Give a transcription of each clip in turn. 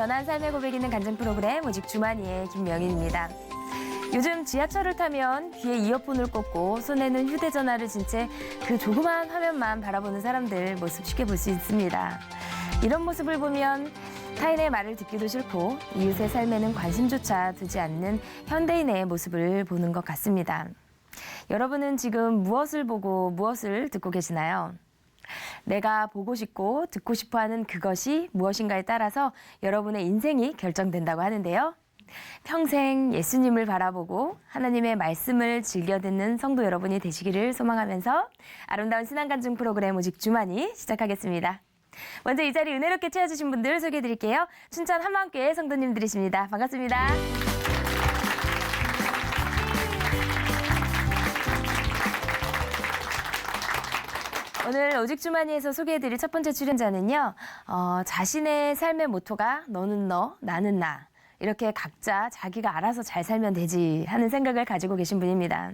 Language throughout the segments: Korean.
변한 삶의 고백 있는 간증 프로그램 오직 주만이의 김명희입니다. 요즘 지하철을 타면 귀에 이어폰을 꽂고 손에는 휴대전화를 쥔 채 그 조그만 화면만 바라보는 사람들 모습 쉽게 볼 수 있습니다. 이런 모습을 보면 타인의 말을 듣기도 싫고 이웃의 삶에는 관심조차 두지 않는 현대인의 모습을 보는 것 같습니다. 여러분은 지금 무엇을 보고 무엇을 듣고 계시나요? 내가 보고 싶고 듣고 싶어 하는 그것이 무엇인가에 따라서 여러분의 인생이 결정된다고 하는데요. 평생 예수님을 바라보고 하나님의 말씀을 즐겨 듣는 성도 여러분이 되시기를 소망하면서 아름다운 신앙간증 프로그램 오직 주만이 시작하겠습니다. 먼저 이 자리 은혜롭게 채워주신 분들 소개해드릴게요. 춘천 한마음교회 성도님들이십니다. 반갑습니다. 오늘 오직 주만이에서 소개해드릴 첫 번째 출연자는요. 자신의 삶의 모토가 너는 너, 나는 나. 이렇게 각자 자기가 알아서 잘 살면 되지 하는 생각을 가지고 계신 분입니다.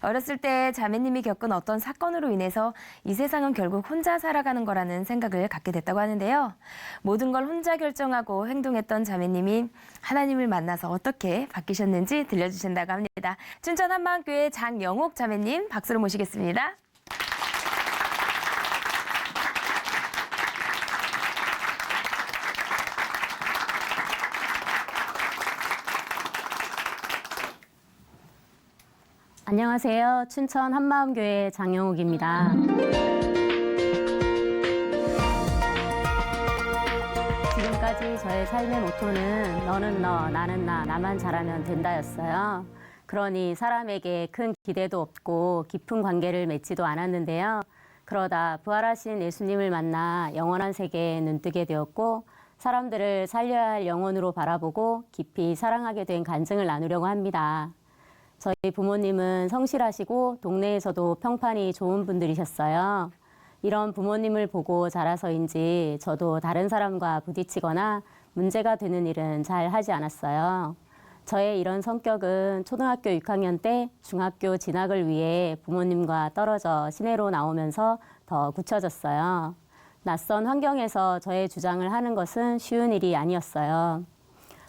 어렸을 때 자매님이 겪은 어떤 사건으로 인해서 이 세상은 결국 혼자 살아가는 거라는 생각을 갖게 됐다고 하는데요. 모든 걸 혼자 결정하고 행동했던 자매님이 하나님을 만나서 어떻게 바뀌셨는지 들려주신다고 합니다. 춘천 한마음교회 장영옥 자매님 박수로 모시겠습니다. 안녕하세요. 춘천 한마음교회 장영욱입니다. 지금까지 저의 삶의 모토는 너는 너, 나는 나, 나만 잘하면 된다였어요. 그러니 사람에게 큰 기대도 없고 깊은 관계를 맺지도 않았는데요. 그러다 부활하신 예수님을 만나 영원한 세계에 눈뜨게 되었고 사람들을 살려야 할 영혼으로 바라보고 깊이 사랑하게 된 간증을 나누려고 합니다. 저희 부모님은 성실하시고 동네에서도 평판이 좋은 분들이셨어요. 이런 부모님을 보고 자라서인지 저도 다른 사람과 부딪히거나 문제가 되는 일은 잘 하지 않았어요. 저의 이런 성격은 초등학교 6학년 때 중학교 진학을 위해 부모님과 떨어져 시내로 나오면서 더 굳혀졌어요. 낯선 환경에서 저의 주장을 하는 것은 쉬운 일이 아니었어요.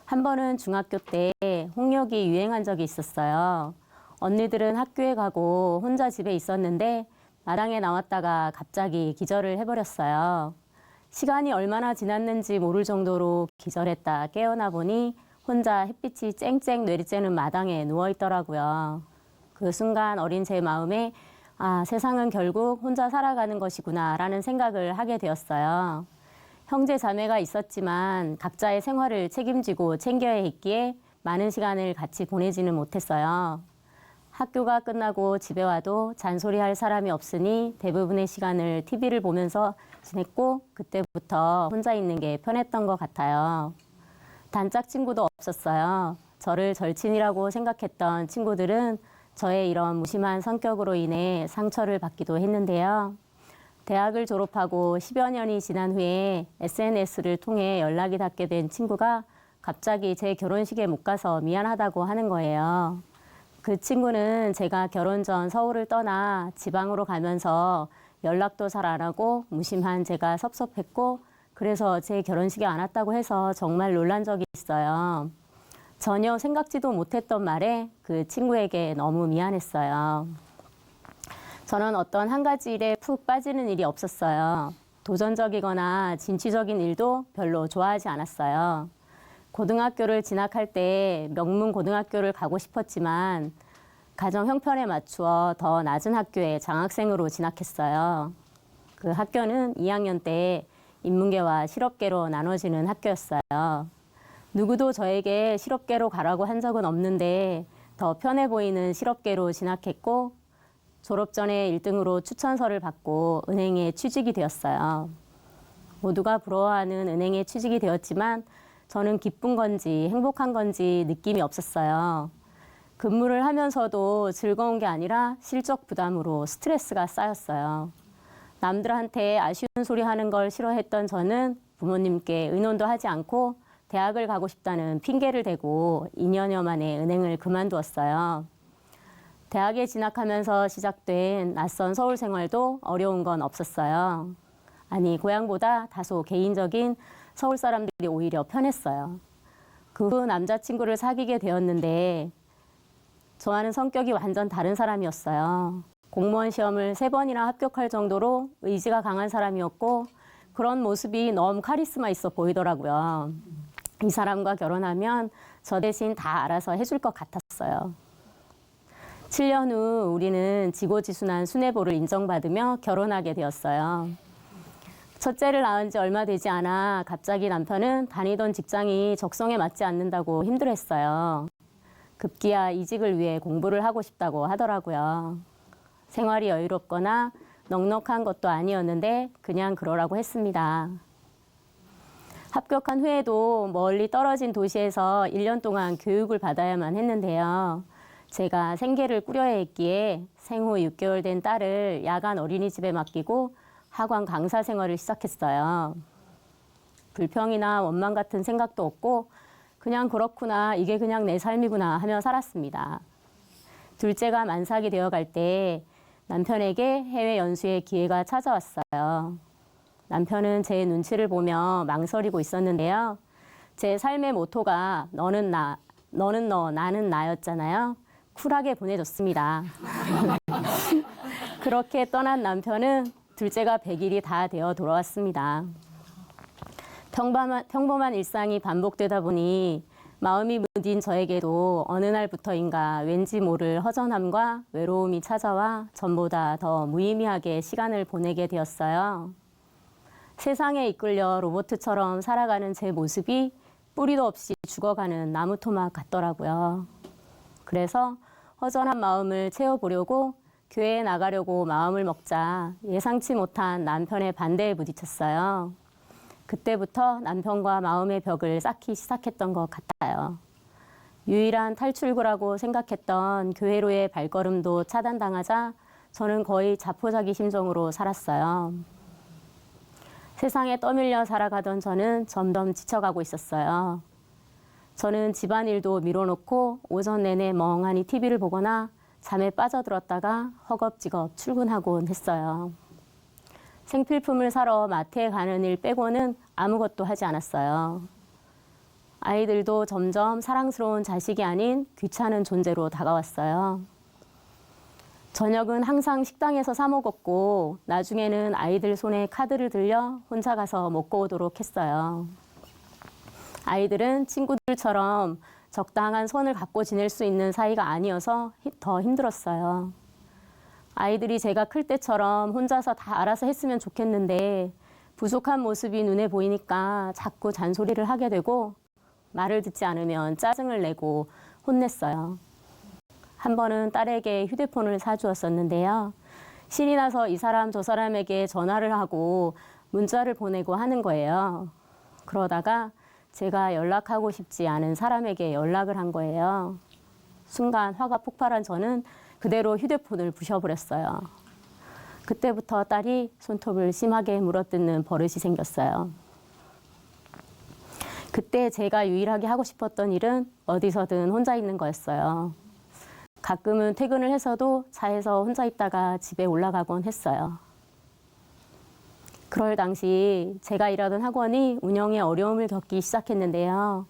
한 번은 중학교 때 홍역이 유행한 적이 있었어요. 언니들은 학교에 가고 혼자 집에 있었는데 마당에 나왔다가 갑자기 기절을 해버렸어요. 시간이 얼마나 지났는지 모를 정도로 기절했다 깨어나 보니 혼자 햇빛이 쨍쨍 내리쬐는 마당에 누워있더라고요. 그 순간 어린 제 마음에 세상은 결국 혼자 살아가는 것이구나 라는 생각을 하게 되었어요. 형제 자매가 있었지만 각자의 생활을 책임지고 챙겨야 했기에 많은 시간을 같이 보내지는 못했어요. 학교가 끝나고 집에 와도 잔소리할 사람이 없으니 대부분의 시간을 TV를 보면서 지냈고 그때부터 혼자 있는 게 편했던 것 같아요. 단짝 친구도 없었어요. 저를 절친이라고 생각했던 친구들은 저의 이런 무심한 성격으로 인해 상처를 받기도 했는데요. 대학을 졸업하고 10여 년이 지난 후에 SNS를 통해 연락이 닿게 된 친구가 갑자기 제 결혼식에 못 가서 미안하다고 하는 거예요. 그 친구는 제가 결혼 전 서울을 떠나 지방으로 가면서 연락도 잘 안 하고 무심한 제가 섭섭했고 그래서 제 결혼식에 안 왔다고 해서 정말 놀란 적이 있어요. 전혀 생각지도 못했던 말에 그 친구에게 너무 미안했어요. 저는 어떤 한 가지 일에 푹 빠지는 일이 없었어요. 도전적이거나 진취적인 일도 별로 좋아하지 않았어요. 고등학교를 진학할 때 명문 고등학교를 가고 싶었지만 가정 형편에 맞추어 더 낮은 학교에 장학생으로 진학했어요. 그 학교는 2학년 때 인문계와 실업계로 나눠지는 학교였어요. 누구도 저에게 실업계로 가라고 한 적은 없는데 더 편해 보이는 실업계로 진학했고 졸업 전에 1등으로 추천서를 받고 은행에 취직이 되었어요. 모두가 부러워하는 은행에 취직이 되었지만 저는 기쁜 건지 행복한 건지 느낌이 없었어요. 근무를 하면서도 즐거운 게 아니라 실적 부담으로 스트레스가 쌓였어요. 남들한테 아쉬운 소리 하는 걸 싫어했던 저는 부모님께 의논도 하지 않고 대학을 가고 싶다는 핑계를 대고 2년여 만에 은행을 그만두었어요. 대학에 진학하면서 시작된 낯선 서울 생활도 어려운 건 없었어요. 아니, 고향보다 다소 개인적인 서울 사람들이 오히려 편했어요. 그 후 남자친구를 사귀게 되었는데 저와는 성격이 완전 다른 사람이었어요. 공무원 시험을 3번이나 합격할 정도로 의지가 강한 사람이었고 그런 모습이 너무 카리스마 있어 보이더라고요. 이 사람과 결혼하면 저 대신 다 알아서 해줄 것 같았어요. 7년 후 우리는 지고지순한 수뇌보를 인정받으며 결혼하게 되었어요. 첫째를 낳은 지 얼마 되지 않아 갑자기 남편은 다니던 직장이 적성에 맞지 않는다고 힘들어했어요. 급기야 이직을 위해 공부를 하고 싶다고 하더라고요. 생활이 여유롭거나 넉넉한 것도 아니었는데 그냥 그러라고 했습니다. 합격한 후에도 멀리 떨어진 도시에서 1년 동안 교육을 받아야만 했는데요. 제가 생계를 꾸려야 했기에 생후 6개월 된 딸을 야간 어린이집에 맡기고 학원 강사 생활을 시작했어요. 불평이나 원망 같은 생각도 없고 그냥 그렇구나, 이게 그냥 내 삶이구나 하며 살았습니다. 둘째가 만삭이 되어갈 때 남편에게 해외 연수의 기회가 찾아왔어요. 남편은 제 눈치를 보며 망설이고 있었는데요. 제 삶의 모토가 너는 나, 너는 너, 나는 나였잖아요. 쿨하게 보내줬습니다. 그렇게 떠난 남편은 둘째가 100일이 다 되어 돌아왔습니다. 평범한 일상이 반복되다 보니 마음이 무딘 저에게도 어느 날부터인가 왠지 모를 허전함과 외로움이 찾아와 전보다 더 무의미하게 시간을 보내게 되었어요. 세상에 이끌려 로봇처럼 살아가는 제 모습이 뿌리도 없이 죽어가는 나무 토막 같더라고요. 그래서 허전한 마음을 채워보려고 교회에 나가려고 마음을 먹자 예상치 못한 남편의 반대에 부딪혔어요. 그때부터 남편과 마음의 벽을 쌓기 시작했던 것 같아요. 유일한 탈출구라고 생각했던 교회로의 발걸음도 차단당하자 저는 거의 자포자기 심정으로 살았어요. 세상에 떠밀려 살아가던 저는 점점 지쳐가고 있었어요. 저는 집안일도 미뤄놓고 오전 내내 멍하니 TV를 보거나 잠에 빠져들었다가 허겁지겁 출근하곤 했어요. 생필품을 사러 마트에 가는 일 빼고는 아무것도 하지 않았어요. 아이들도 점점 사랑스러운 자식이 아닌 귀찮은 존재로 다가왔어요. 저녁은 항상 식당에서 사 먹었고 나중에는 아이들 손에 카드를 들려 혼자 가서 먹고 오도록 했어요. 아이들은 친구들처럼 적당한 선을 갖고 지낼 수 있는 사이가 아니어서 더 힘들었어요. 아이들이 제가 클 때처럼 혼자서 다 알아서 했으면 좋겠는데 부족한 모습이 눈에 보이니까 자꾸 잔소리를 하게 되고 말을 듣지 않으면 짜증을 내고 혼냈어요. 한 번은 딸에게 휴대폰을 사주었었는데요. 신이 나서 이 사람 저 사람에게 전화를 하고 문자를 보내고 하는 거예요. 그러다가 제가 연락하고 싶지 않은 사람에게 연락을 한 거예요. 순간 화가 폭발한 저는 그대로 휴대폰을 부셔버렸어요. 그때부터 딸이 손톱을 심하게 물어뜯는 버릇이 생겼어요. 그때 제가 유일하게 하고 싶었던 일은 어디서든 혼자 있는 거였어요. 가끔은 퇴근을 해서도 차에서 혼자 있다가 집에 올라가곤 했어요. 그럴 당시 제가 일하던 학원이 운영에 어려움을 겪기 시작했는데요.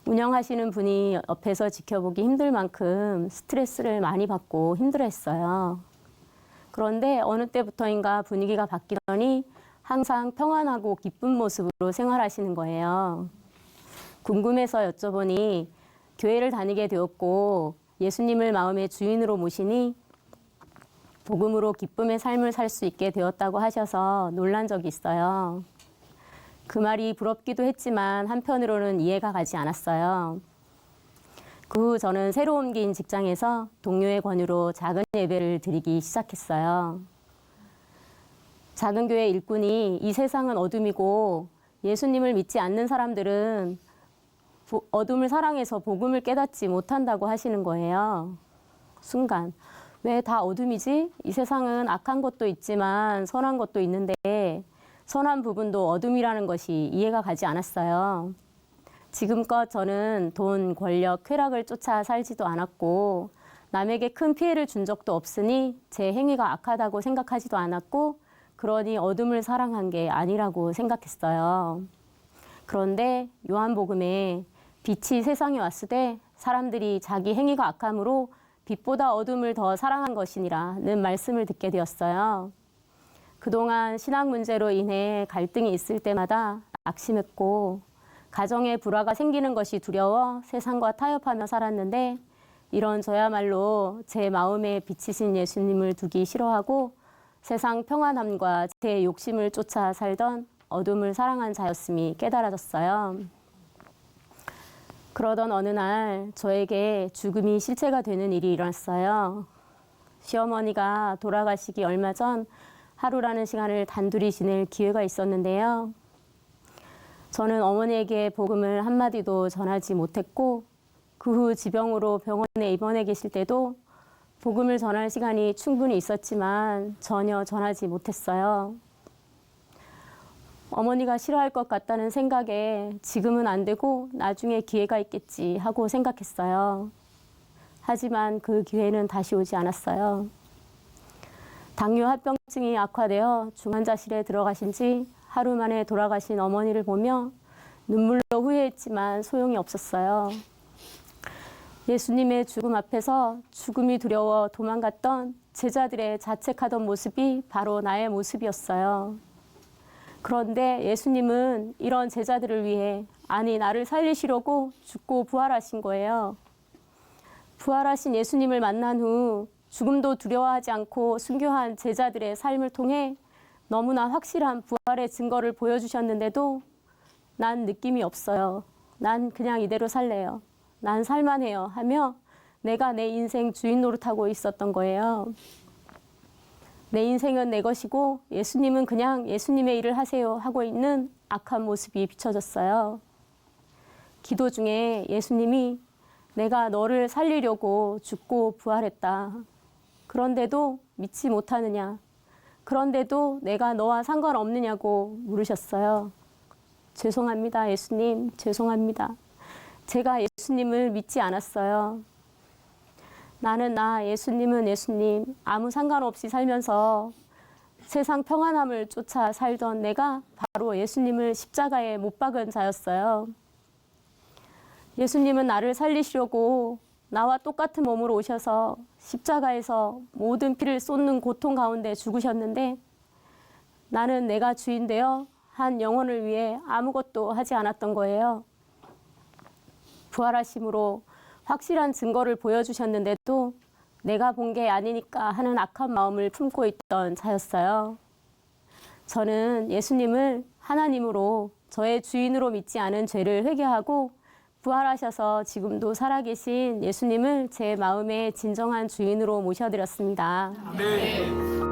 운영하시는 분이 옆에서 지켜보기 힘들 만큼 스트레스를 많이 받고 힘들어했어요. 그런데 어느 때부터인가 분위기가 바뀌더니 항상 평안하고 기쁜 모습으로 생활하시는 거예요. 궁금해서 여쭤보니 교회를 다니게 되었고 예수님을 마음의 주인으로 모시니 복음으로 기쁨의 삶을 살 수 있게 되었다고 하셔서 놀란 적이 있어요. 그 말이 부럽기도 했지만 한편으로는 이해가 가지 않았어요. 그 후 저는 새로 옮긴 직장에서 동료의 권유로 작은 예배를 드리기 시작했어요. 작은 교회 일꾼이 이 세상은 어둠이고 예수님을 믿지 않는 사람들은 어둠을 사랑해서 복음을 깨닫지 못한다고 하시는 거예요. 순간 왜 다 어둠이지? 이 세상은 악한 것도 있지만 선한 것도 있는데 선한 부분도 어둠이라는 것이 이해가 가지 않았어요. 지금껏 저는 돈, 권력, 쾌락을 쫓아 살지도 않았고 남에게 큰 피해를 준 적도 없으니 제 행위가 악하다고 생각하지도 않았고 그러니 어둠을 사랑한 게 아니라고 생각했어요. 그런데 요한복음에 빛이 세상에 왔을 때 사람들이 자기 행위가 악함으로 빛보다 어둠을 더 사랑한 것이니라는 말씀을 듣게 되었어요. 그동안 신앙 문제로 인해 갈등이 있을 때마다 낙심했고 가정에 불화가 생기는 것이 두려워 세상과 타협하며 살았는데 이런 저야말로 제 마음에 비치신 예수님을 두기 싫어하고 세상 평안함과 제 욕심을 쫓아 살던 어둠을 사랑한 자였음이 깨달아졌어요. 그러던 어느 날 저에게 죽음이 실체가 되는 일이 일어났어요. 시어머니가 돌아가시기 얼마 전 하루라는 시간을 단둘이 지낼 기회가 있었는데요. 저는 어머니에게 복음을 한마디도 전하지 못했고 그 후 지병으로 병원에 입원해 계실 때도 복음을 전할 시간이 충분히 있었지만 전혀 전하지 못했어요. 어머니가 싫어할 것 같다는 생각에 지금은 안 되고 나중에 기회가 있겠지 하고 생각했어요. 하지만 그 기회는 다시 오지 않았어요. 당뇨 합병증이 악화되어 중환자실에 들어가신 지 하루 만에 돌아가신 어머니를 보며 눈물로 후회했지만 소용이 없었어요. 예수님의 죽음 앞에서 죽음이 두려워 도망갔던 제자들의 자책하던 모습이 바로 나의 모습이었어요. 그런데 예수님은 이런 제자들을 위해, 아니 나를 살리시려고 죽고 부활하신 거예요. 부활하신 예수님을 만난 후 죽음도 두려워하지 않고 순교한 제자들의 삶을 통해 너무나 확실한 부활의 증거를 보여주셨는데도 난 느낌이 없어요. 난 그냥 이대로 살래요. 난 살만해요 하며 내가 내 인생 주인 노릇하고 있었던 거예요. 내 인생은 내 것이고 예수님은 그냥 예수님의 일을 하세요 하고 있는 악한 모습이 비춰졌어요. 기도 중에 예수님이 내가 너를 살리려고 죽고 부활했다. 그런데도 믿지 못하느냐? 그런데도 내가 너와 상관없느냐고 물으셨어요. 죄송합니다, 예수님. 죄송합니다. 제가 예수님을 믿지 않았어요. 나는 나, 예수님은 예수님, 아무 상관없이 살면서 세상 평안함을 쫓아 살던 내가 바로 예수님을 십자가에 못 박은 자였어요. 예수님은 나를 살리시려고 나와 똑같은 몸으로 오셔서 십자가에서 모든 피를 쏟는 고통 가운데 죽으셨는데 나는 내가 주인 되어 한 영혼을 위해 아무것도 하지 않았던 거예요. 부활하심으로 확실한 증거를 보여주셨는데도 내가 본 게 아니니까 하는 악한 마음을 품고 있던 자였어요. 저는 예수님을 하나님으로 저의 주인으로 믿지 않은 죄를 회개하고 부활하셔서 지금도 살아계신 예수님을 제 마음의 진정한 주인으로 모셔드렸습니다. 아멘.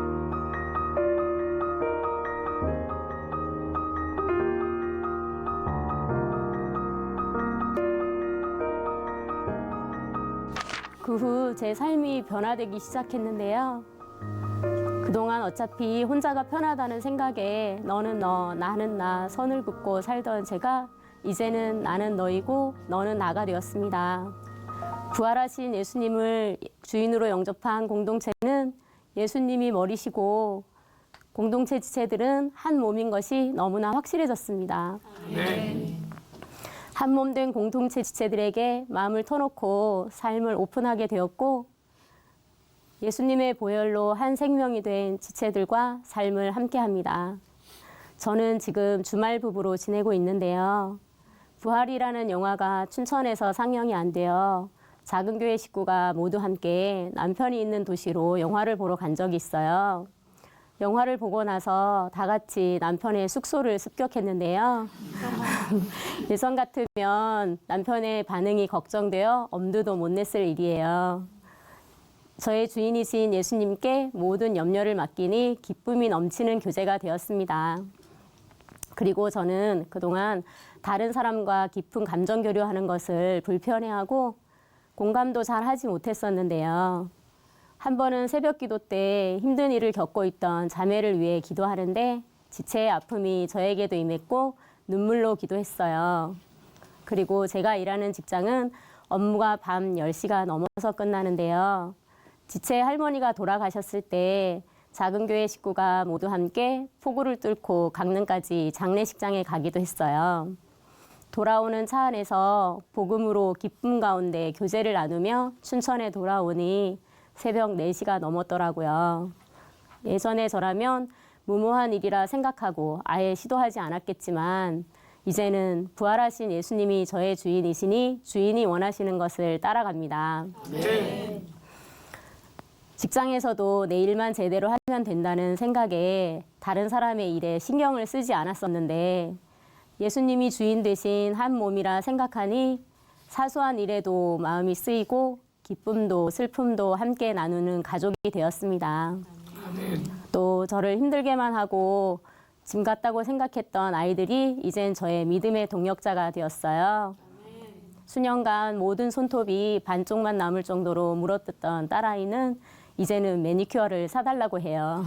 그 후 제 삶이 변화되기 시작했는데요. 그동안 어차피 혼자가 편하다는 생각에 너는 너, 나는 나 선을 긋고 살던 제가 이제는 나는 너이고 너는 나가 되었습니다. 부활하신 예수님을 주인으로 영접한 공동체는 예수님이 머리시고 공동체 지체들은 한 몸인 것이 너무나 확실해졌습니다. 네. 한 몸 된 공동체 지체들에게 마음을 터놓고 삶을 오픈하게 되었고 예수님의 보혈로 한 생명이 된 지체들과 삶을 함께합니다. 저는 지금 주말 부부로 지내고 있는데요. 부활이라는 영화가 춘천에서 상영이 안 되어 작은 교회 식구가 모두 함께 남편이 있는 도시로 영화를 보러 간 적이 있어요. 영화를 보고 나서 다 같이 남편의 숙소를 습격했는데요. 예전 같으면 남편의 반응이 걱정되어 엄두도 못 냈을 일이에요. 저의 주인이신 예수님께 모든 염려를 맡기니 기쁨이 넘치는 교제가 되었습니다. 그리고 저는 그동안 다른 사람과 깊은 감정 교류하는 것을 불편해하고 공감도 잘 하지 못했었는데요. 한 번은 새벽 기도 때 힘든 일을 겪고 있던 자매를 위해 기도하는데 지체의 아픔이 저에게도 임했고 눈물로 기도했어요. 그리고 제가 일하는 직장은 업무가 밤 10시가 넘어서 끝나는데요. 지체의 할머니가 돌아가셨을 때 작은 교회 식구가 모두 함께 폭우를 뚫고 강릉까지 장례식장에 가기도 했어요. 돌아오는 차 안에서 복음으로 기쁨 가운데 교제를 나누며 춘천에 돌아오니 새벽 4시가 넘었더라고요. 예전에 저라면 무모한 일이라 생각하고 아예 시도하지 않았겠지만 이제는 부활하신 예수님이 저의 주인이시니 주인이 원하시는 것을 따라갑니다. 네. 직장에서도 내 일만 제대로 하면 된다는 생각에 다른 사람의 일에 신경을 쓰지 않았었는데 예수님이 주인 되신 한 몸이라 생각하니 사소한 일에도 마음이 쓰이고 기쁨도 슬픔도 함께 나누는 가족이 되었습니다. 또 저를 힘들게만 하고 짐 같다고 생각했던 아이들이 이젠 저의 믿음의 동역자가 되었어요. 수년간 모든 손톱이 반쪽만 남을 정도로 물어뜯던 딸아이는 이제는 매니큐어를 사달라고 해요.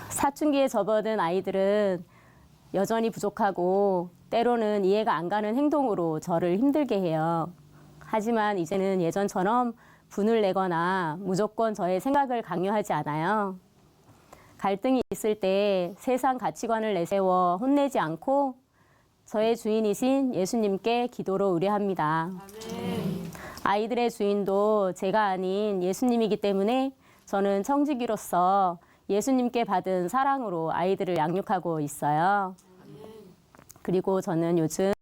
사춘기에 접어든 아이들은 여전히 부족하고 때로는 이해가 안 가는 행동으로 저를 힘들게 해요. 하지만 이제는 예전처럼 분을 내거나 무조건 저의 생각을 강요하지 않아요. 갈등이 있을 때 세상 가치관을 내세워 혼내지 않고 저의 주인이신 예수님께 기도로 의뢰합니다. 아이들의 주인도 제가 아닌 예수님이기 때문에 저는 청지기로서 예수님께 받은 사랑으로 아이들을 양육하고 있어요. 그리고 저는 요즘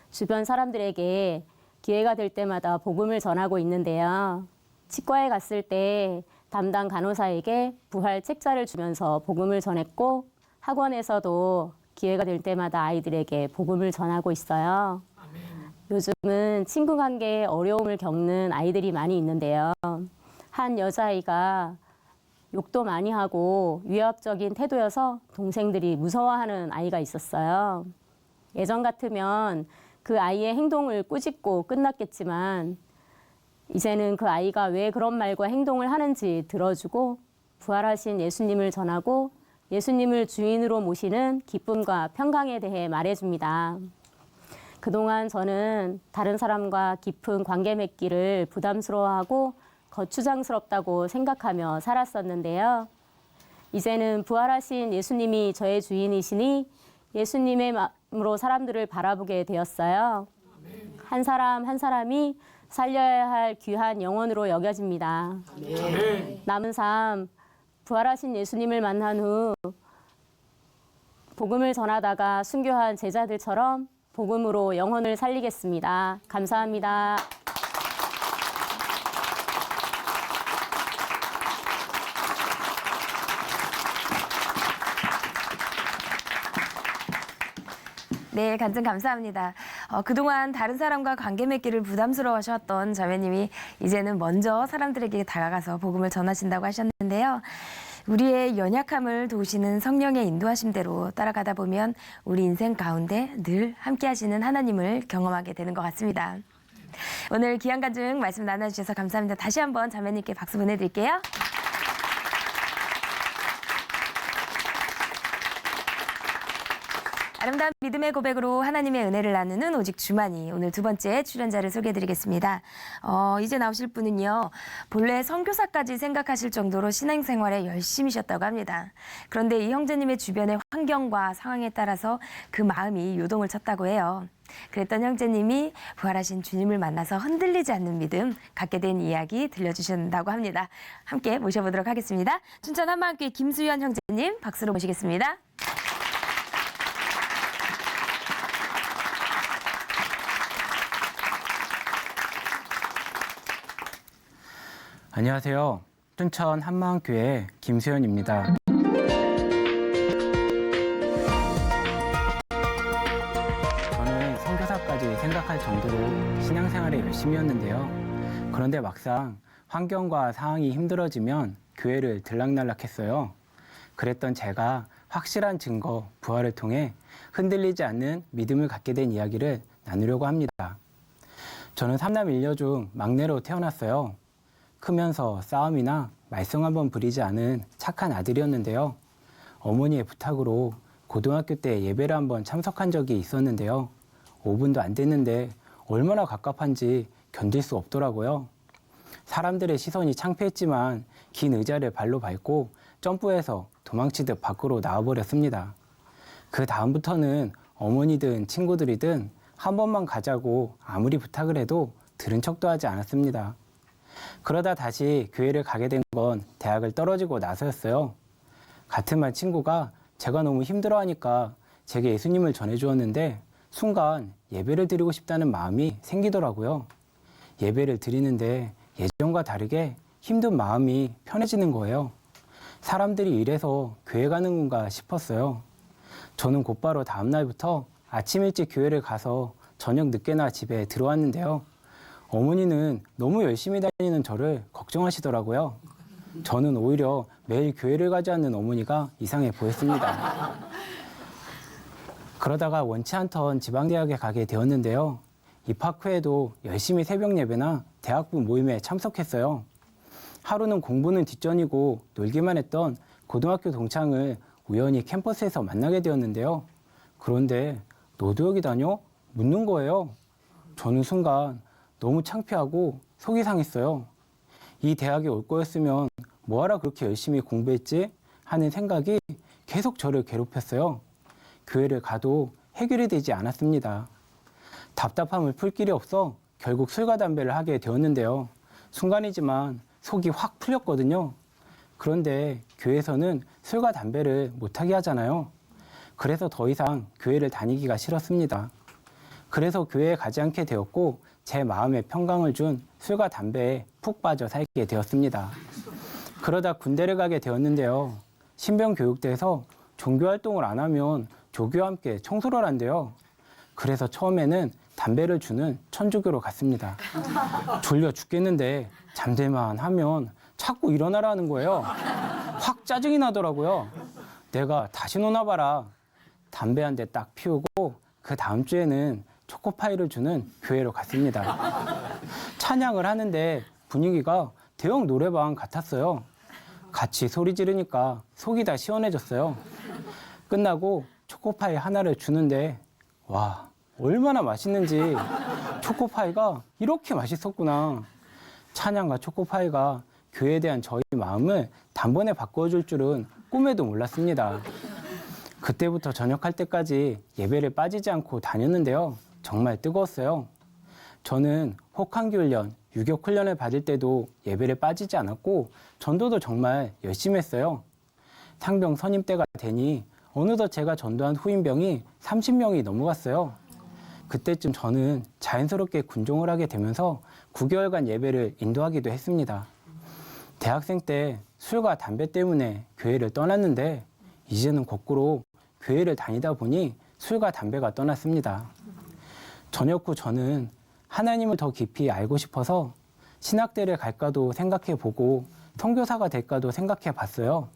주변 사람들에게 기회가 될 때마다 복음을 전하고 있는데요. 치과에 갔을 때 담당 간호사에게 부활 책자를 주면서 복음을 전했고 학원에서도 기회가 될 때마다 아이들에게 복음을 전하고 있어요. 요즘은 친구 관계에 어려움을 겪는 아이들이 많이 있는데요. 한 여자아이가 욕도 많이 하고 위압적인 태도여서 동생들이 무서워하는 아이가 있었어요. 예전 같으면 그 아이의 행동을 꾸짖고 끝났겠지만 이제는 그 아이가 왜 그런 말과 행동을 하는지 들어주고 부활하신 예수님을 전하고 예수님을 주인으로 모시는 기쁨과 평강에 대해 말해줍니다. 그동안 저는 다른 사람과 깊은 관계 맺기를 부담스러워하고 거추장스럽다고 생각하며 살았었는데요. 이제는 부활하신 예수님이 저의 주인이시니 예수님의 마음으로 사람들을 바라보게 되었어요. 한 사람 한 사람이 살려야 할 귀한 영혼으로 여겨집니다. 남은 삶 부활하신 예수님을 만난 후 복음을 전하다가 순교한 제자들처럼 복음으로 영혼을 살리겠습니다. 감사합니다. 네, 간증 감사합니다. 그동안 다른 사람과 관계 맺기를 부담스러워하셨던 자매님이 이제는 먼저 사람들에게 다가가서 복음을 전하신다고 하셨는데요. 우리의 연약함을 도우시는 성령의 인도하심대로 따라가다 보면 우리 인생 가운데 늘 함께 하시는 하나님을 경험하게 되는 것 같습니다. 오늘 귀한 간증 말씀 나눠주셔서 감사합니다. 다시 한번 자매님께 박수 보내드릴게요. 아름다운 믿음의 고백으로 하나님의 은혜를 나누는 오직 주만이 오늘 두 번째 출연자를 소개해드리겠습니다. 이제 나오실 분은요. 본래 선교사까지 생각하실 정도로 신앙생활에 열심이셨다고 합니다. 그런데 이 형제님의 주변의 환경과 상황에 따라서 그 마음이 요동을 쳤다고 해요. 그랬던 형제님이 부활하신 주님을 만나서 흔들리지 않는 믿음 갖게 된 이야기 들려주신다고 합니다. 함께 모셔보도록 하겠습니다. 춘천 한마음교회 김수현 형제님 박수로 모시겠습니다. 안녕하세요. 춘천 한마음교회 김수현입니다. 저는 선교사까지 생각할 정도로 신앙생활에 열심이었는데요. 그런데 막상 환경과 상황이 힘들어지면 교회를 들락날락했어요. 그랬던 제가 확실한 증거, 부활을 통해 흔들리지 않는 믿음을 갖게 된 이야기를 나누려고 합니다. 저는 3남 1녀 중 막내로 태어났어요. 크면서 싸움이나 말썽 한번 부리지 않은 착한 아들이었는데요. 어머니의 부탁으로 고등학교 때 예배를 한번 참석한 적이 있었는데요. 5분도 안 됐는데 얼마나 갑갑한지 견딜 수 없더라고요. 사람들의 시선이 창피했지만 긴 의자를 발로 밟고 점프해서 도망치듯 밖으로 나와버렸습니다. 그 다음부터는 어머니든 친구들이든 한 번만 가자고 아무리 부탁을 해도 들은 척도 하지 않았습니다. 그러다 다시 교회를 가게 된 건 대학을 떨어지고 나서였어요. 같은 반 친구가 제가 너무 힘들어하니까 제게 예수님을 전해주었는데 순간 예배를 드리고 싶다는 마음이 생기더라고요. 예배를 드리는데 예전과 다르게 힘든 마음이 편해지는 거예요. 사람들이 이래서 교회 가는군가 싶었어요. 저는 곧바로 다음 날부터 아침 일찍 교회를 가서 저녁 늦게나 집에 들어왔는데요. 어머니는 너무 열심히 다니는 저를 걱정하시더라고요. 저는 오히려 매일 교회를 가지 않는 어머니가 이상해 보였습니다. 그러다가 원치 않던 지방대학에 가게 되었는데요. 입학 후에도 열심히 새벽 예배나 대학부 모임에 참석했어요. 하루는 공부는 뒷전이고 놀기만 했던 고등학교 동창을 우연히 캠퍼스에서 만나게 되었는데요. 그런데 너도 여기 다녀? 묻는 거예요. 저는 순간 너무 창피하고 속이 상했어요. 이 대학에 올 거였으면 뭐하러 그렇게 열심히 공부했지? 하는 생각이 계속 저를 괴롭혔어요. 교회를 가도 해결이 되지 않았습니다. 답답함을 풀 길이 없어 결국 술과 담배를 하게 되었는데요. 순간이지만 속이 확 풀렸거든요. 그런데 교회에서는 술과 담배를 못하게 하잖아요. 그래서 더 이상 교회를 다니기가 싫었습니다. 그래서 교회에 가지 않게 되었고 제 마음에 평강을 준 술과 담배에 푹 빠져 살게 되었습니다. 그러다 군대를 가게 되었는데요. 신병교육대에서 종교활동을 안 하면 조교와 함께 청소를 한대요. 그래서 처음에는 담배를 주는 천주교로 갔습니다. 졸려 죽겠는데 잠들만 하면 자꾸 일어나라는 거예요. 확 짜증이 나더라고요. 내가 다시 노나봐라. 담배 한 대 딱 피우고 그 다음 주에는 초코파이를 주는 교회로 갔습니다. 찬양을 하는데 분위기가 대형 노래방 같았어요. 같이 소리 지르니까 속이 다 시원해졌어요. 끝나고 초코파이 하나를 주는데 와, 얼마나 맛있는지 초코파이가 이렇게 맛있었구나. 찬양과 초코파이가 교회에 대한 저희 마음을 단번에 바꿔줄 줄은 꿈에도 몰랐습니다. 그때부터 전역할 때까지 예배를 빠지지 않고 다녔는데요. 정말 뜨거웠어요. 저는 혹한기 훈련, 유격 훈련을 받을 때도 예배를 빠지지 않았고 전도도 정말 열심히 했어요. 상병 선임 때가 되니 어느덧 제가 전도한 후임병이 30명이 넘어갔어요. 그때쯤 저는 자연스럽게 군종을 하게 되면서 9개월간 예배를 인도하기도 했습니다. 대학생 때 술과 담배 때문에 교회를 떠났는데 이제는 거꾸로 교회를 다니다 보니 술과 담배가 떠났습니다. 전역 후 저는 하나님을 더 깊이 알고 싶어서 신학대를 갈까도 생각해보고 선교사가 될까도 생각해봤어요.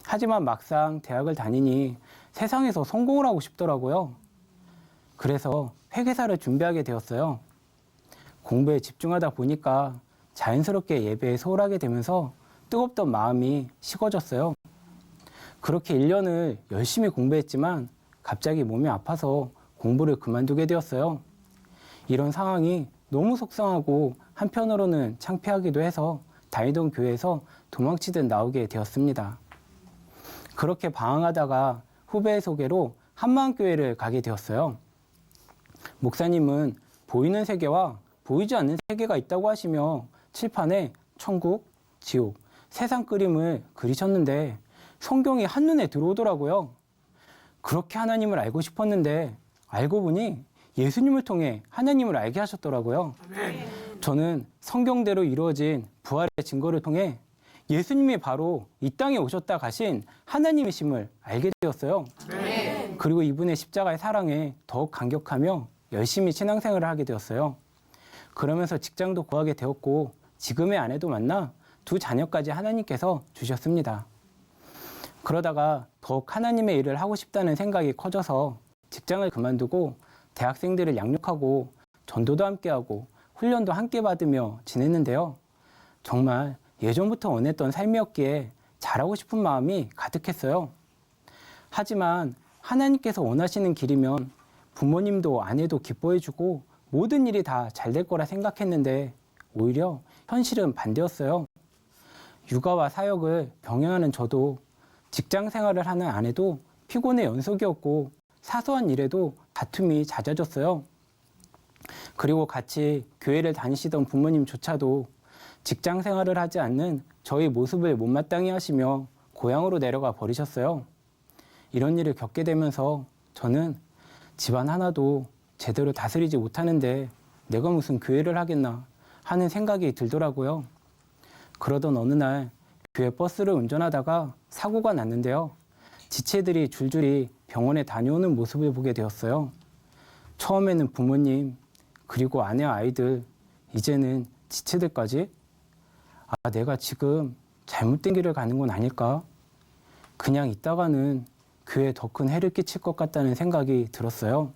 하지만 막상 대학을 다니니 세상에서 성공을 하고 싶더라고요. 그래서 회계사를 준비하게 되었어요. 공부에 집중하다 보니까 자연스럽게 예배에 소홀하게 되면서 뜨겁던 마음이 식어졌어요. 그렇게 1년을 열심히 공부했지만 갑자기 몸이 아파서 공부를 그만두게 되었어요. 이런 상황이 너무 속상하고 한편으로는 창피하기도 해서 다니던 교회에서 도망치듯 나오게 되었습니다. 그렇게 방황하다가 후배의 소개로 한마음교회를 가게 되었어요. 목사님은 보이는 세계와 보이지 않는 세계가 있다고 하시며 칠판에 천국, 지옥, 세상 그림을 그리셨는데 성경이 한눈에 들어오더라고요. 그렇게 하나님을 알고 싶었는데 알고 보니 예수님을 통해 하나님을 알게 하셨더라고요. 저는 성경대로 이루어진 부활의 증거를 통해 예수님이 바로 이 땅에 오셨다 가신 하나님이심을 알게 되었어요. 그리고 이분의 십자가의 사랑에 더욱 감격하며 열심히 신앙생활을 하게 되었어요. 그러면서 직장도 구하게 되었고 지금의 아내도 만나 2 자녀까지 하나님께서 주셨습니다. 그러다가 더욱 하나님의 일을 하고 싶다는 생각이 커져서 직장을 그만두고 대학생들을 양육하고 전도도 함께하고 훈련도 함께 받으며 지냈는데요. 정말 예전부터 원했던 삶이었기에 잘하고 싶은 마음이 가득했어요. 하지만 하나님께서 원하시는 길이면 부모님도 아내도 기뻐해주고 모든 일이 다 잘 될 거라 생각했는데 오히려 현실은 반대였어요. 육아와 사역을 병행하는 저도 직장 생활을 하는 아내도 피곤의 연속이었고 사소한 일에도 다툼이 잦아졌어요. 그리고 같이 교회를 다니시던 부모님조차도 직장 생활을 하지 않는 저희 모습을 못마땅해 하시며 고향으로 내려가 버리셨어요. 이런 일을 겪게 되면서 저는 집안 하나도 제대로 다스리지 못하는데 내가 무슨 교회를 하겠나 하는 생각이 들더라고요. 그러던 어느 날 교회 버스를 운전하다가 사고가 났는데요. 지체들이 줄줄이 병원에 다녀오는 모습을 보게 되었어요. 처음에는 부모님, 그리고 아내와 아이들, 이제는 지체들까지 내가 지금 잘못된 길을 가는 건 아닐까? 그냥 있다가는 교회에 더 큰 해를 끼칠 것 같다는 생각이 들었어요.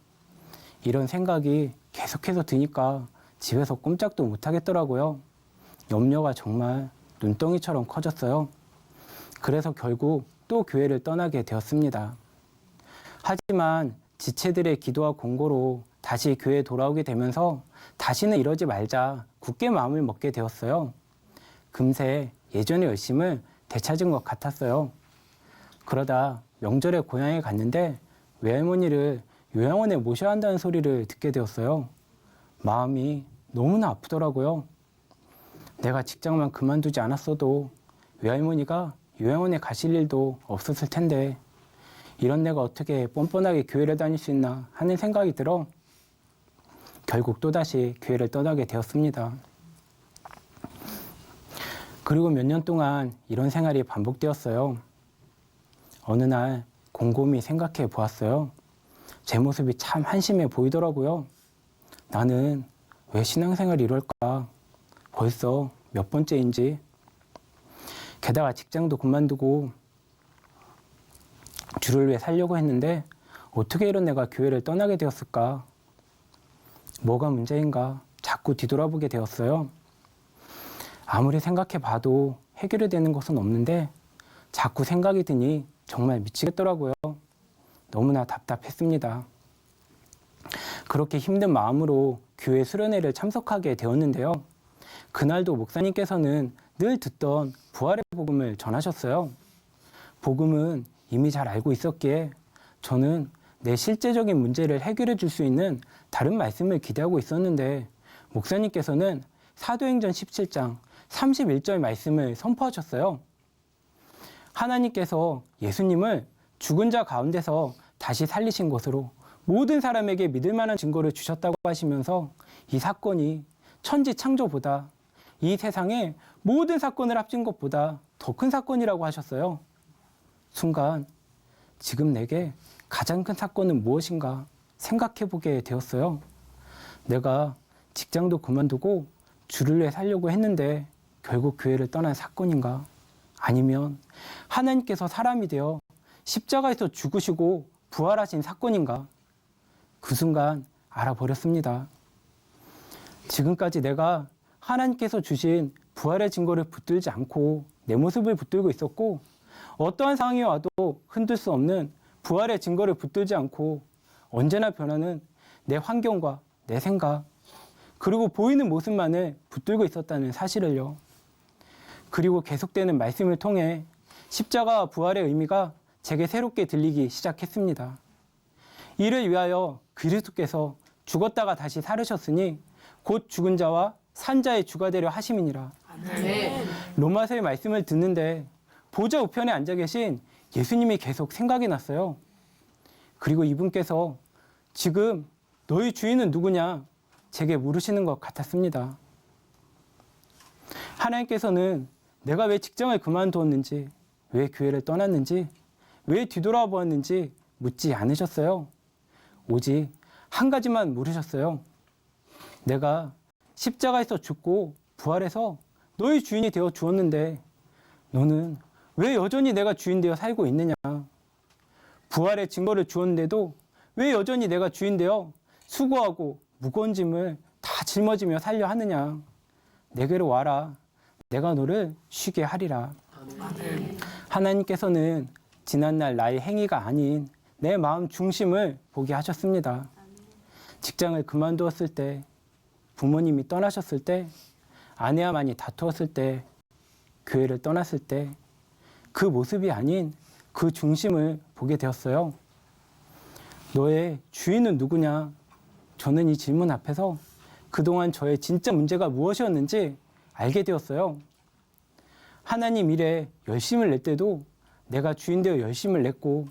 이런 생각이 계속해서 드니까 집에서 꼼짝도 못 하겠더라고요. 염려가 정말 눈덩이처럼 커졌어요. 그래서 결국 또 교회를 떠나게 되었습니다. 하지만 지체들의 기도와 공고로 다시 교회에 돌아오게 되면서 다시는 이러지 말자 굳게 마음을 먹게 되었어요. 금세 예전의 열심을 되찾은 것 같았어요. 그러다 명절에 고향에 갔는데 외할머니를 요양원에 모셔야 한다는 소리를 듣게 되었어요. 마음이 너무나 아프더라고요. 내가 직장만 그만두지 않았어도 외할머니가 요양원에 가실 일도 없었을 텐데 이런 내가 어떻게 뻔뻔하게 교회를 다닐 수 있나 하는 생각이 들어 결국 또다시 교회를 떠나게 되었습니다. 그리고 몇 년 동안 이런 생활이 반복되었어요. 어느 날 곰곰이 생각해 보았어요. 제 모습이 참 한심해 보이더라고요. 나는 왜 신앙생활이 이럴까? 벌써 몇 번째인지. 게다가 직장도 그만두고 주를 위해 살려고 했는데 어떻게 이런 내가 교회를 떠나게 되었을까? 뭐가 문제인가? 자꾸 뒤돌아보게 되었어요. 아무리 생각해 봐도 해결이 되는 것은 없는데 자꾸 생각이 드니 정말 미치겠더라고요. 너무나 답답했습니다. 그렇게 힘든 마음으로 교회 수련회를 참석하게 되었는데요. 그날도 목사님께서는 늘 듣던 부활의 복음을 전하셨어요. 복음은 이미 잘 알고 있었기에 저는 내 실제적인 문제를 해결해 줄 수 있는 다른 말씀을 기대하고 있었는데 목사님께서는 사도행전 17장 31절 말씀을 선포하셨어요. 하나님께서 예수님을 죽은 자 가운데서 다시 살리신 것으로 모든 사람에게 믿을 만한 증거를 주셨다고 하시면서 이 사건이 천지 창조보다 이 세상의 모든 사건을 합친 것보다 더 큰 사건이라고 하셨어요. 순간 지금 내게 가장 큰 사건은 무엇인가 생각해 보게 되었어요. 내가 직장도 그만두고 주를 위해 살려고 했는데 결국 교회를 떠난 사건인가? 아니면 하나님께서 사람이 되어 십자가에서 죽으시고 부활하신 사건인가? 그 순간 알아버렸습니다. 지금까지 내가 하나님께서 주신 부활의 증거를 붙들지 않고 내 모습을 붙들고 있었고 어떠한 상황이 와도 흔들 수 없는 부활의 증거를 붙들지 않고 언제나 변하는 내 환경과 내 생각 그리고 보이는 모습만을 붙들고 있었다는 사실을요. 그리고 계속되는 말씀을 통해 십자가와 부활의 의미가 제게 새롭게 들리기 시작했습니다. 이를 위하여 그리스도께서 죽었다가 다시 살으셨으니 곧 죽은 자와 산 자의 주가 되려 하심이니라. 네. 로마서의 말씀을 듣는데 보좌 우편에 앉아 계신 예수님이 계속 생각이 났어요. 그리고 이분께서 지금 너희 주인은 누구냐 제게 물으시는 것 같았습니다. 하나님께서는 내가 왜 직장을 그만두었는지, 왜 교회를 떠났는지, 왜 뒤돌아보았는지 묻지 않으셨어요. 오직 한 가지만 물으셨어요. 내가 십자가에서 죽고 부활해서 너희 주인이 되어 주었는데 너는 왜 여전히 내가 주인 되어 살고 있느냐? 부활의 증거를 주었는데도 왜 여전히 내가 주인 되어 수고하고 무거운 짐을 다 짊어지며 살려 하느냐? 내게로 와라. 내가 너를 쉬게 하리라. 하나님께서는 지난날 나의 행위가 아닌 내 마음 중심을 보게 하셨습니다. 직장을 그만두었을 때, 부모님이 떠나셨을 때, 아내와 많이 다투었을 때, 교회를 떠났을 때, 그 모습이 아닌 그 중심을 보게 되었어요. 너의 주인은 누구냐? 저는 이 질문 앞에서 그동안 저의 진짜 문제가 무엇이었는지 알게 되었어요. 하나님 일에 열심을 낼 때도 내가 주인 되어 열심을 냈고,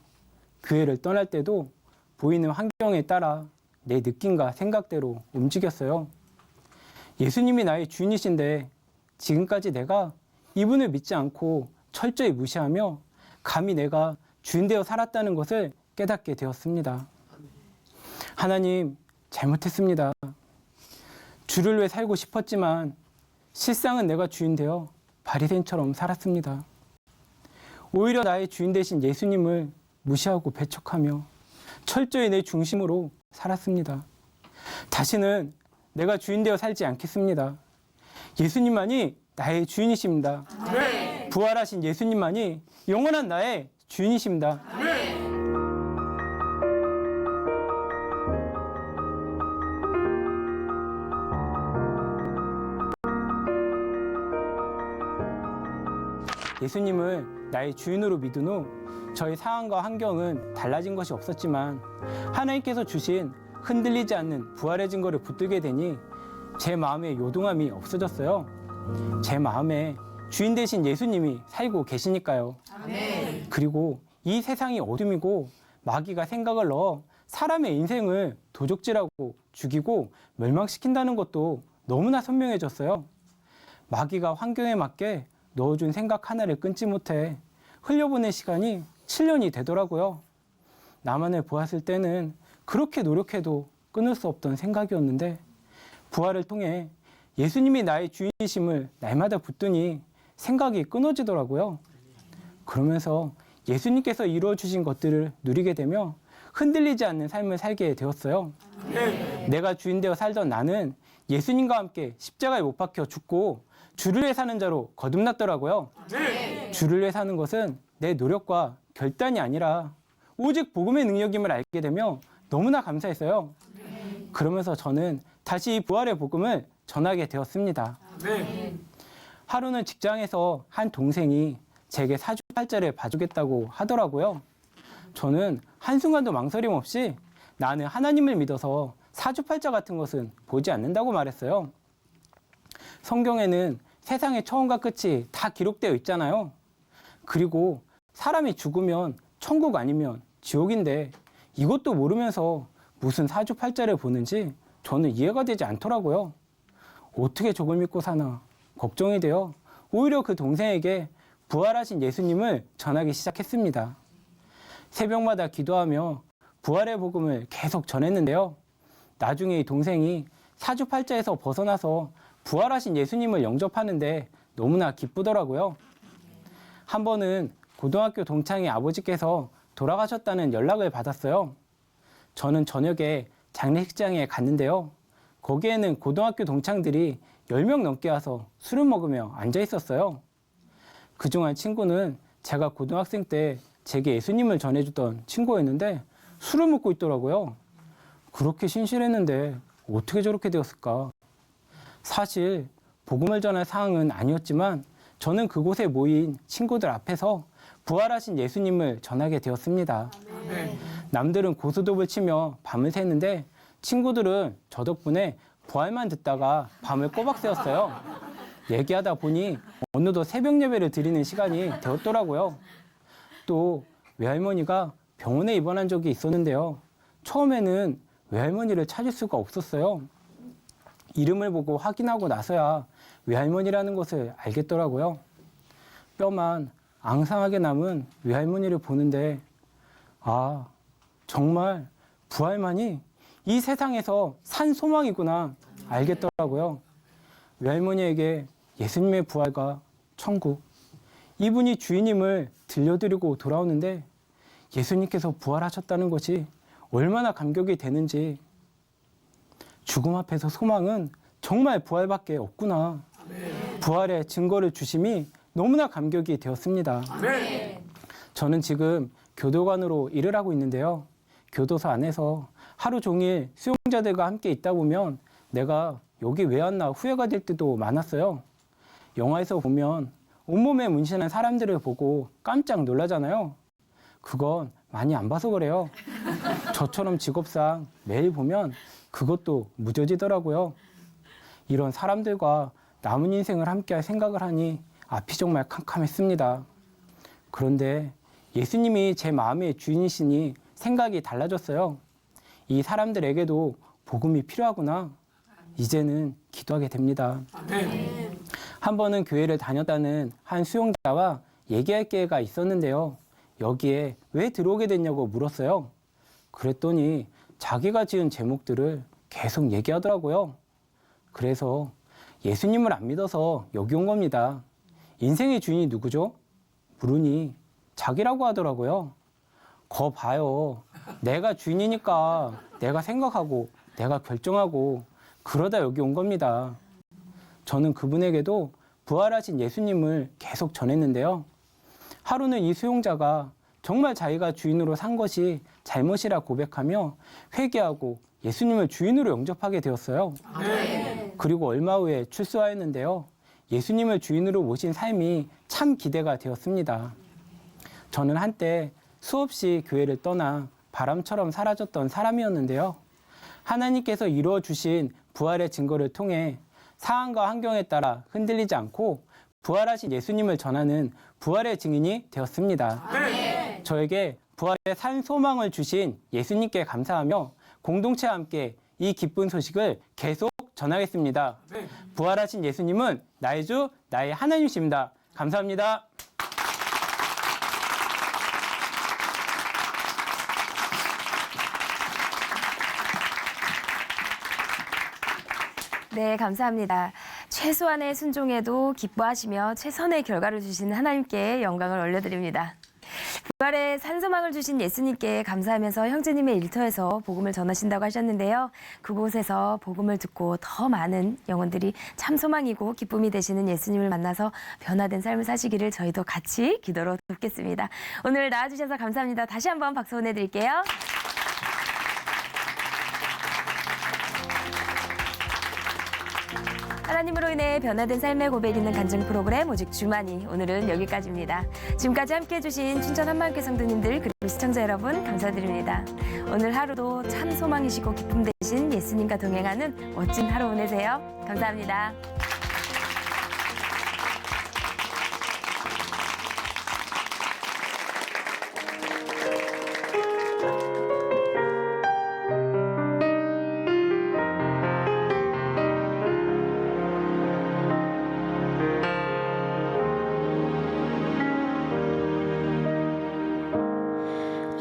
교회를 떠날 때도 보이는 환경에 따라 내 느낌과 생각대로 움직였어요. 예수님이 나의 주인이신데 지금까지 내가 이분을 믿지 않고 철저히 무시하며 감히 내가 주인 되어 살았다는 것을 깨닫게 되었습니다. 하나님, 잘못했습니다. 주를 위해 살고 싶었지만 실상은 내가 주인 되어 바리새인처럼 살았습니다. 오히려 나의 주인 되신 예수님을 무시하고 배척하며 철저히 내 중심으로 살았습니다. 다시는 내가 주인 되어 살지 않겠습니다. 예수님만이 나의 주인이십니다. 네. 부활하신 예수님만이 영원한 나의 주인이십니다. 네. 예수님을 나의 주인으로 믿은 후 저희 상황과 환경은 달라진 것이 없었지만 하나님께서 주신 흔들리지 않는 부활의 증거를 붙들게 되니 제 마음의 요동함이 없어졌어요. 제 마음에 주인 되신 예수님이 살고 계시니까요. 아멘. 그리고 이 세상이 어둠이고 마귀가 생각을 넣어 사람의 인생을 도적질하고 죽이고 멸망시킨다는 것도 너무나 선명해졌어요. 마귀가 환경에 맞게 넣어준 생각 하나를 끊지 못해 흘려보낸 시간이 7년이 되더라고요. 나만을 보았을 때는 그렇게 노력해도 끊을 수 없던 생각이었는데 부활을 통해 예수님이 나의 주인이심을 날마다 붙드니 생각이 끊어지더라고요. 그러면서 예수님께서 이루어주신 것들을 누리게 되며 흔들리지 않는 삶을 살게 되었어요. 내가 주인 되어 살던 나는 예수님과 함께 십자가에 못 박혀 죽고 주를 위해 사는 자로 거듭났더라고요. 주를 위해 사는 것은 내 노력과 결단이 아니라 오직 복음의 능력임을 알게 되며 너무나 감사했어요. 그러면서 저는 다시 이 부활의 복음을 전하게 되었습니다. 하루는 직장에서 한 동생이 제게 사주팔자를 봐주겠다고 하더라고요. 저는 한순간도 망설임 없이 나는 하나님을 믿어서 사주팔자 같은 것은 보지 않는다고 말했어요. 성경에는 세상의 처음과 끝이 다 기록되어 있잖아요. 그리고 사람이 죽으면 천국 아니면 지옥인데 이것도 모르면서 무슨 사주팔자를 보는지 저는 이해가 되지 않더라고요. 어떻게 저걸 믿고 사나 걱정이 되어 오히려 그 동생에게 부활하신 예수님을 전하기 시작했습니다. 새벽마다 기도하며 부활의 복음을 계속 전했는데요. 나중에 이 동생이 사주팔자에서 벗어나서 부활하신 예수님을 영접하는데 너무나 기쁘더라고요. 한 번은 고등학교 동창의 아버지께서 돌아가셨다는 연락을 받았어요. 저는 저녁에 장례식장에 갔는데요. 거기에는 고등학교 동창들이 10명 넘게 와서 술을 먹으며 앉아 있었어요. 그중 한 친구는 제가 고등학생 때 제게 예수님을 전해주던 친구였는데 술을 먹고 있더라고요. 그렇게 신실했는데 어떻게 저렇게 되었을까? 사실 복음을 전할 상황은 아니었지만 저는 그곳에 모인 친구들 앞에서 부활하신 예수님을 전하게 되었습니다. 남들은 고스톱을 치며 밤을 새는데 친구들은 저 덕분에 부활만 듣다가 밤을 꼬박 새웠어요. 얘기하다 보니 어느덧 새벽 예배를 드리는 시간이 되었더라고요. 또 외할머니가 병원에 입원한 적이 있었는데요. 처음에는 외할머니를 찾을 수가 없었어요. 이름을 보고 확인하고 나서야 외할머니라는 것을 알겠더라고요. 뼈만 앙상하게 남은 외할머니를 보는데 아, 정말 부활만이 이 세상에서 산 소망이구나 알겠더라고요. 외할머니에게 예수님의 부활과 천국, 이분이 주인임을 들려드리고 돌아오는데 예수님께서 부활하셨다는 것이 얼마나 감격이 되는지, 죽음 앞에서 소망은 정말 부활밖에 없구나. 부활의 증거를 주심이 너무나 감격이 되었습니다. 저는 지금 교도관으로 일을 하고 있는데요. 교도소 안에서 하루 종일 수용자들과 함께 있다 보면 내가 여기 왜 왔나 후회가 될 때도 많았어요. 영화에서 보면 온몸에 문신한 사람들을 보고 깜짝 놀라잖아요. 그건 많이 안 봐서 그래요. 저처럼 직업상 매일 보면 그것도 무뎌지더라고요. 이런 사람들과 남은 인생을 함께할 생각을 하니 앞이 정말 캄캄했습니다. 그런데 예수님이 제 마음의 주인이시니 생각이 달라졌어요. 이 사람들에게도 복음이 필요하구나. 이제는 기도하게 됩니다. 한 번은 교회를 다녔다는 한 수용자와 얘기할 기회가 있었는데요. 여기에 왜 들어오게 됐냐고 물었어요. 그랬더니 자기가 지은 제목들을 계속 얘기하더라고요. 그래서 예수님을 안 믿어서 여기 온 겁니다. 인생의 주인이 누구죠? 물으니 자기라고 하더라고요. 거 봐요. 내가 주인이니까 내가 생각하고 내가 결정하고 그러다 여기 온 겁니다. 저는 그분에게도 부활하신 예수님을 계속 전했는데요. 하루는 이 수용자가 정말 자기가 주인으로 산 것이 잘못이라 고백하며 회개하고 예수님을 주인으로 영접하게 되었어요. 그리고 얼마 후에 출소하였는데요. 예수님을 주인으로 모신 삶이 참 기대가 되었습니다. 저는 한때 수없이 교회를 떠나 바람처럼 사라졌던 사람이었는데요. 하나님께서 이루어 주신 부활의 증거를 통해 상황과 환경에 따라 흔들리지 않고 부활하신 예수님을 전하는 부활의 증인이 되었습니다. 저에게 부활의 산 소망을 주신 예수님께 감사하며 공동체와 함께 이 기쁜 소식을 계속 전하겠습니다. 부활하신 예수님은 나의 주, 나의 하나님이십니다. 감사합니다. 네, 감사합니다. 최소한의 순종에도 기뻐하시며 최선의 결과를 주시는 하나님께 영광을 올려드립니다. 부활의 산소망을 주신 예수님께 감사하면서 형제님의 일터에서 복음을 전하신다고 하셨는데요. 그곳에서 복음을 듣고 더 많은 영혼들이 참 소망이고 기쁨이 되시는 예수님을 만나서 변화된 삶을 사시기를 저희도 같이 기도로 돕겠습니다. 오늘 나와주셔서 감사합니다. 다시 한번 박수 보내드릴게요. 하나님으로 인해 변화된 삶의 고백 있는 간증 프로그램 오직 주만이 오늘은 여기까지입니다. 지금까지 함께해 주신 춘천 한마음교회 성도님들 그리고 시청자 여러분 감사드립니다. 오늘 하루도 참 소망이시고 기쁨 되신 예수님과 동행하는 멋진 하루 보내세요. 감사합니다.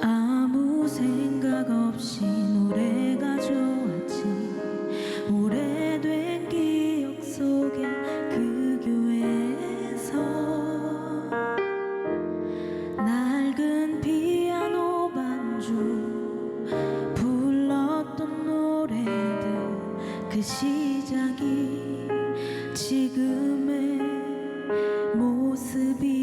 아무 생각 없이 노래가 좋았지. 오래된 기억 속에 그 교회에서 낡은 피아노 반주 불렀던 노래들 그 시작이 지금의 모습이